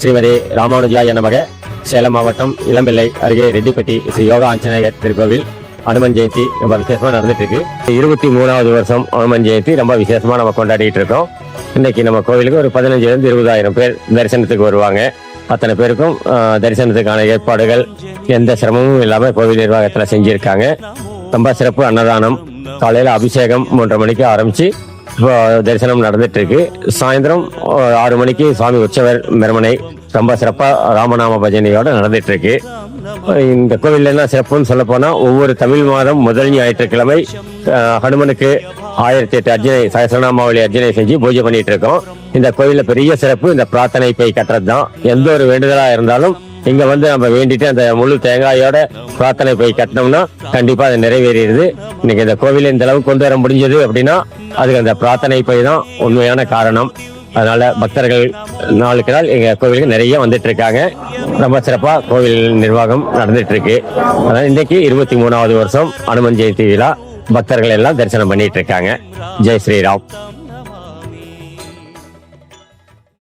ஸ்ரீமதி ராமானுஜாய நமக. சேலம் மாவட்டம் இளம்பிள்ளை அருகே ரெட்டிப்பட்டி ஸ்ரீ யோகா ஆஞ்சநேயர் திருக்கோவில் அனுமன் ஜெயந்தி ரொம்ப விசேஷமா நடந்துட்டு இருக்கு. 23வது வருஷம் அனுமன் ஜெயந்தி ரொம்ப விசேஷமா நம்ம கொண்டாடிட்டு இருக்கோம். இன்னைக்கு நம்ம கோவிலுக்கு ஒரு 15,000 20,000 பேர் தரிசனத்துக்கு வருவாங்க. அத்தனை பேருக்கும் தரிசனத்துக்கான ஏற்பாடுகள் எந்த சிரமமும் இல்லாம கோவில் நிர்வாகத்தில் செஞ்சிருக்காங்க. ரொம்ப சிறப்பு அன்னதானம், காலையில அபிஷேகம் 3:30 மணிக்கு ஆரம்பிச்சு இப்போ தரிசனம் நடந்துட்டு இருக்கு. சாயந்தரம் 6 மணிக்கு சுவாமி உற்சவர் மெரமனை ரொம்ப சிறப்பா ராமநாம பஜனையோட நடந்துட்டு இருக்கு. இந்த கோவில் என்ன சிறப்புன்னு சொல்ல போனா, ஒவ்வொரு தமிழ் மாதம் முதல் ஞாயிற்றுக்கிழமை ஹனுமனுக்கு 1008 அர்ச்சனை, சகஸ்ரநாமாவளி அர்ச்சனை செஞ்சு பூஜை பண்ணிட்டு இருக்கோம். இந்த கோவில்ல பெரிய சிறப்பு இந்த பிரார்த்தனை பை கட்டுறது தான். எந்த ஒரு வேண்டுதலா இருந்தாலும் இங்க வந்து நம்ம வேண்டிட்டு அந்த முழு தேங்காயோட பிரார்த்தனை போய் கட்டினோம்னா கண்டிப்பா அது நிறைவேறிடுது. இன்னைக்கு இந்த கோவில இந்த அளவுக்கு கொண்டு வர முடிஞ்சது அப்படின்னா அதுக்கு அந்த பிரார்த்தனை பை தான் உண்மையான காரணம். அதனால பக்தர்கள் நாளுக்கு நாள் எங்க கோவிலுக்கு நிறைய வந்துட்டு இருக்காங்க. ரொம்ப சிறப்பா கோவில் நிர்வாகம் நடந்துட்டு இருக்கு. அதனால இன்னைக்கு 23வது வருஷம் அனுமன் ஜெயந்தி விழா பக்தர்கள் எல்லாம் தரிசனம் பண்ணிட்டு இருக்காங்க. ஜெய் ஸ்ரீராம்.